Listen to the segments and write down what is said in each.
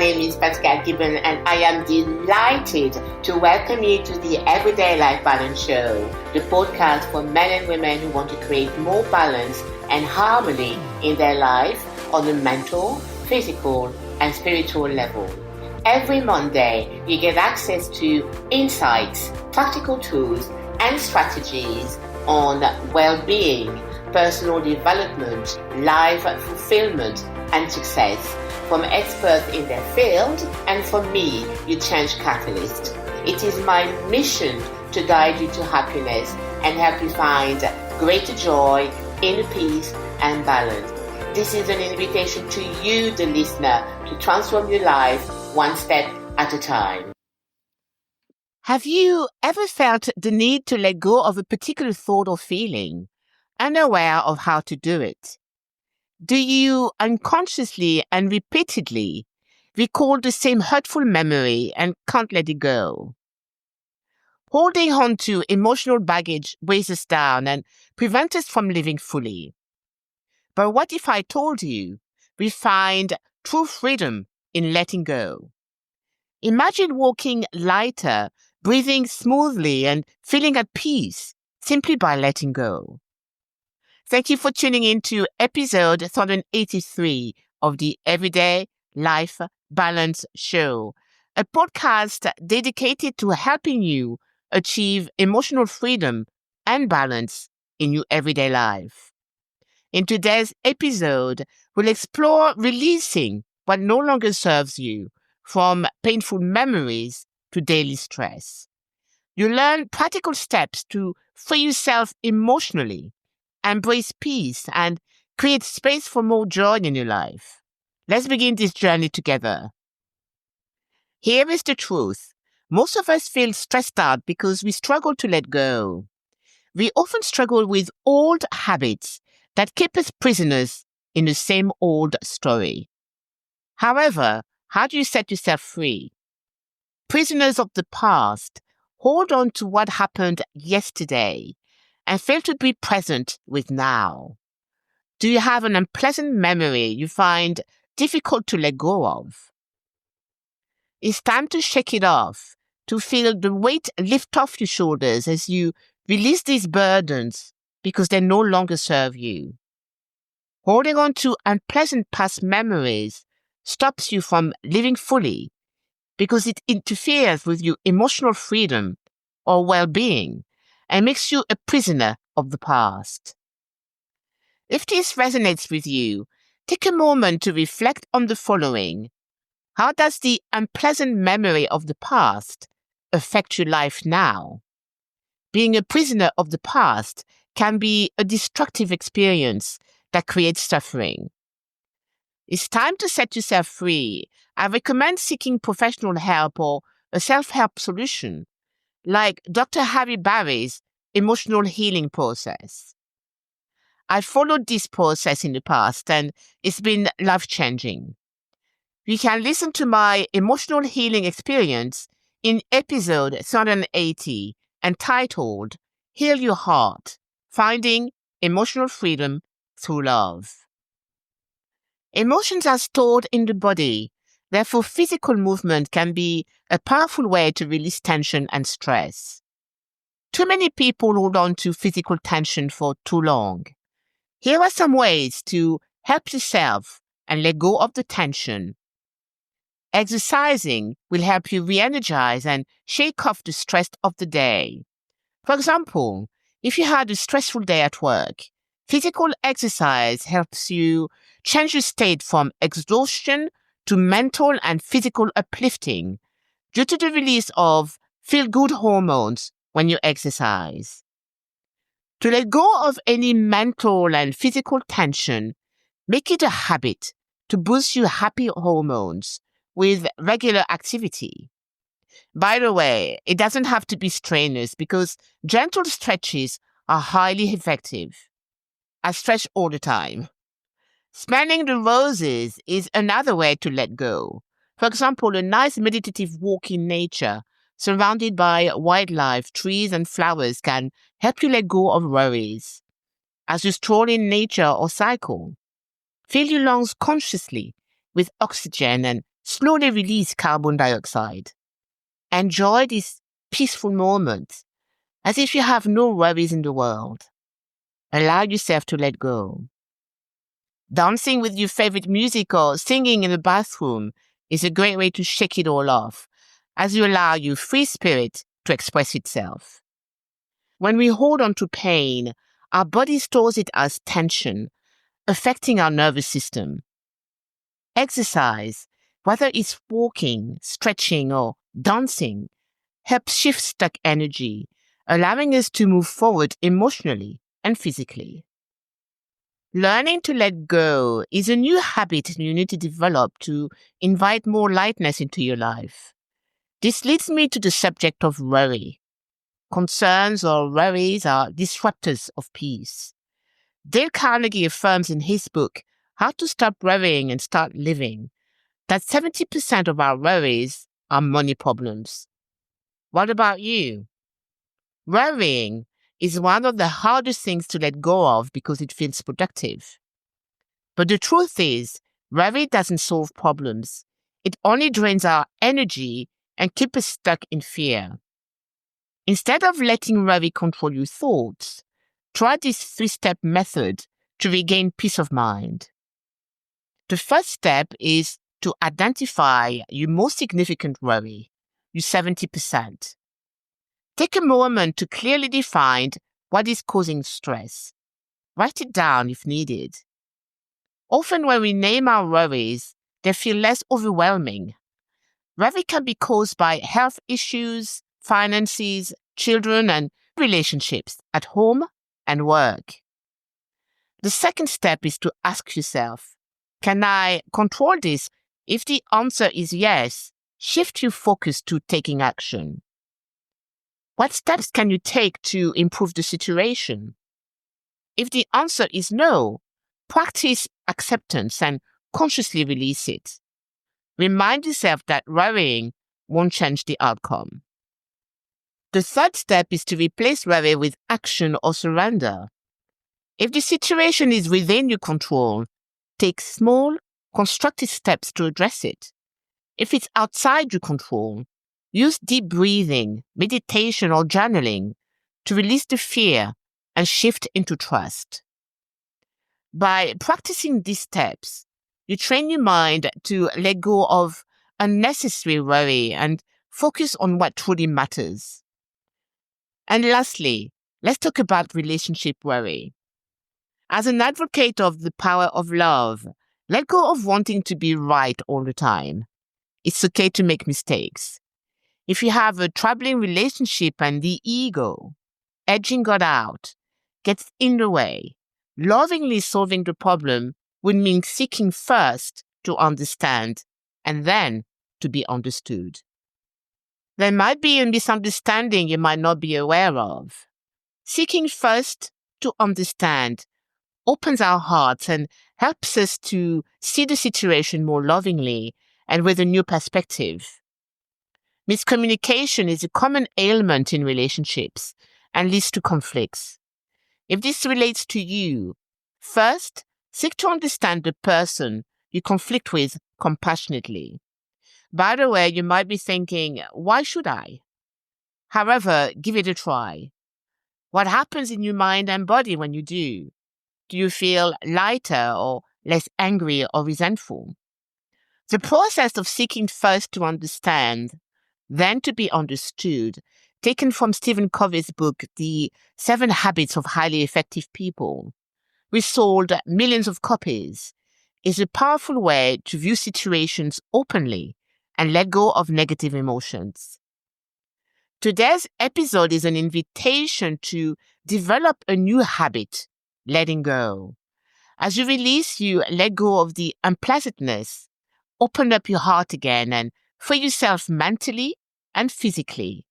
name is Pascal Gibbon, and I am delighted to welcome you to the Everyday Life Balance Show, the podcast for men and women who want to create more balance and harmony in their life on a mental, physical, and spiritual level. Every Monday, you get access to insights, practical tools, and strategies on well-being, personal development, life fulfillment, and success from experts in their field and from me, your change catalyst. It is my mission to guide you to happiness and help you find greater joy, inner peace, and balance. This is an invitation to you, the listener, to transform your life one step at a time. Have you ever felt the need to let go of a particular thought or feeling, unaware of how to do it? Do you unconsciously and repeatedly recall the same hurtful memory and can't let it go? Holding on to emotional baggage weighs us down and prevents us from living fully. But what if I told you we find true freedom in letting go? Imagine walking lighter, breathing smoothly, and feeling at peace simply by letting go. Thank you for tuning in to episode 183 of the Everyday Life Balance Show, a podcast dedicated to helping you achieve emotional freedom and balance in your everyday life. In today's episode, we'll explore releasing what no longer serves you, from painful memories to daily stress. You learn practical steps to free yourself emotionally, embrace peace, and create space for more joy in your life. Let's begin this journey together. Here is the truth. Most of us feel stressed out because we struggle to let go. We often struggle with old habits that keep us prisoners in the same old story. However, how do you set yourself free? Prisoners of the past hold on to what happened yesterday and fail to be present with now. Do you have an unpleasant memory you find difficult to let go of? It's time to shake it off, to feel the weight lift off your shoulders as you release these burdens because they no longer serve you. Holding on to unpleasant past memories stops you from living fully because it interferes with your emotional freedom or well-being and makes you a prisoner of the past. If this resonates with you, take a moment to reflect on the following. How does the unpleasant memory of the past affect your life now? Being a prisoner of the past can be a destructive experience that creates suffering. It's time to set yourself free. I recommend seeking professional help or a self-help solution, like Dr. Harry Barry's emotional healing process. I've followed this process in the past and it's been life-changing. You can listen to my emotional healing experience in episode 380, entitled Heal Your Heart, Finding Emotional Freedom Through Love. Emotions are stored in the body. Therefore, physical movement can be a powerful way to release tension and stress. Too many people hold on to physical tension for too long. Here are some ways to help yourself and let go of the tension. Exercising will help you re-energize and shake off the stress of the day. For example, if you had a stressful day at work, physical exercise helps you change your state from exhaustion to mental and physical uplifting due to the release of feel-good hormones when you exercise. To let go of any mental and physical tension, make it a habit to boost your happy hormones with regular activity. By the way, it doesn't have to be strenuous because gentle stretches are highly effective. I stretch all the time. Smelling the roses is another way to let go. For example, a nice meditative walk in nature, surrounded by wildlife, trees, and flowers can help you let go of worries. As you stroll in nature or cycle, fill your lungs consciously with oxygen and Slowly release carbon dioxide. Enjoy this peaceful moment as if you have no worries in the world. Allow yourself to let go. Dancing with your favorite music or singing in the bathroom is a great way to shake it all off as you allow your free spirit to express itself. When we hold on to pain, our body stores it as tension, affecting our nervous system. Exercise, whether it's walking, stretching, or dancing, helps shift stuck energy, allowing us to move forward emotionally and physically. Learning to let go is a new habit you need to develop to invite more lightness into your life. This leads me to the subject of worry. Concerns or worries are disruptors of peace. Dale Carnegie affirms in his book, How to Stop Worrying and Start Living, that 70% of our worries are money problems. What about you? Worrying is one of the hardest things to let go of because it feels productive. But the truth is, worry doesn't solve problems. It only drains our energy and keeps us stuck in fear. Instead of letting worry control your thoughts, try this 3-step method to regain peace of mind. The first step is to identify your most significant worry, your 70%. Take a moment to clearly define what is causing stress. Write it down if needed. Often when we name our worries, they feel less overwhelming. Worry can be caused by health issues, finances, children, and relationships at home and work. The second step is to ask yourself, can I control this? If the answer is yes, shift your focus to taking action. What steps can you take to improve the situation? If the answer is no, practice acceptance and consciously release it. Remind yourself that worrying won't change the outcome. The third step is to replace worry with action or surrender. If the situation is within your control, take small, constructive steps to address it. If it's outside your control, use deep breathing, meditation, or journaling to release the fear and shift into trust. By practicing these steps, you train your mind to let go of unnecessary worry and focus on what truly matters. And lastly, let's talk about relationship worry. As an advocate of the power of love, let go of wanting to be right all the time. It's okay to make mistakes. If you have a troubling relationship and the ego, edging God out, gets in the way, lovingly solving the problem would mean seeking first to understand and then to be understood. There might be a misunderstanding you might not be aware of. Seeking first to understand opens our hearts and helps us to see the situation more lovingly and with a new perspective. Miscommunication is a common ailment in relationships and leads to conflicts. If this relates to you, first, seek to understand the person you conflict with compassionately. By the way, you might be thinking, why should I? However, give it a try. What happens in your mind and body when you do? Do you feel lighter or less angry or resentful? The process of seeking first to understand, then to be understood, taken from Stephen Covey's book, The 7 Habits of Highly Effective People, which sold millions of copies, is a powerful way to view situations openly and let go of negative emotions. Today's episode is an invitation to develop a new habit, letting go. As you release, you let go of the unpleasantness, open up your heart again, and free yourself mentally and physically.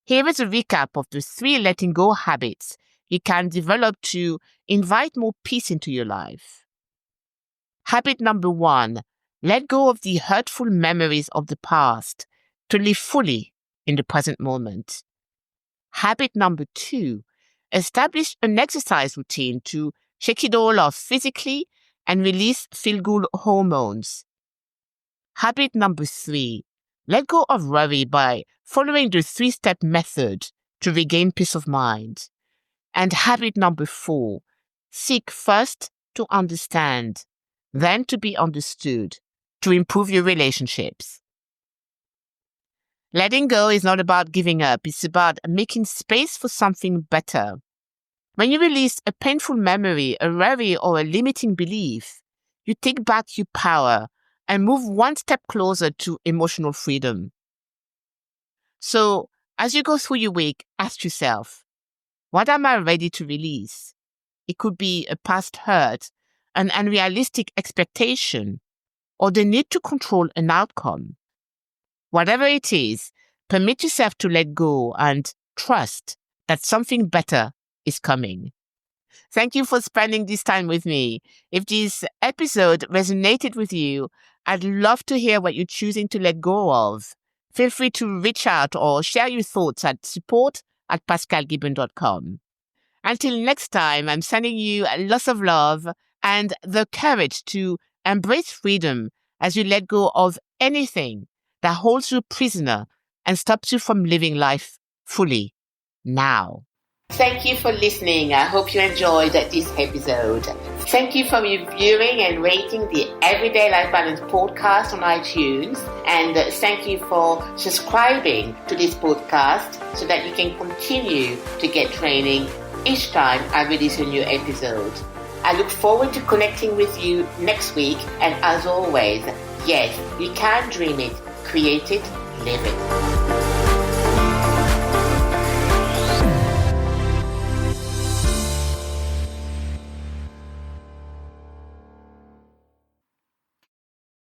Here is a recap of the 3 letting go habits you can develop to invite more peace into your life. Habit number 1, let go of the hurtful memories of the past to live fully in the present moment. Habit number 2, establish an exercise routine to shake it all off physically and release feel-good hormones. Habit number 3, let go of worry by following the 3-step method to regain peace of mind. And habit number 4, seek first to understand, then to be understood, to improve your relationships. Letting go is not about giving up, it's about making space for something better. When you release a painful memory, a worry, or a limiting belief, you take back your power and move one step closer to emotional freedom. So, as you go through your week, ask yourself, what am I ready to release? It could be a past hurt, an unrealistic expectation, or the need to control an outcome. Whatever it is, permit yourself to let go and trust that something better is coming. Thank you for spending this time with me. If this episode resonated with you, I'd love to hear what you're choosing to let go of. Feel free to reach out or share your thoughts at support@pascalgibbon.com. Until next time, I'm sending you lots of love and the courage to embrace freedom as you let go of anything that holds you prisoner and stops you from living life fully now. Thank you for listening. I hope you enjoyed this episode. Thank you for reviewing and rating the Everyday Life Balance podcast on iTunes. And thank you for subscribing to this podcast so that you can continue to get training each time I release a new episode. I look forward to connecting with you next week. And as always, yes, you can dream it, create it, live it.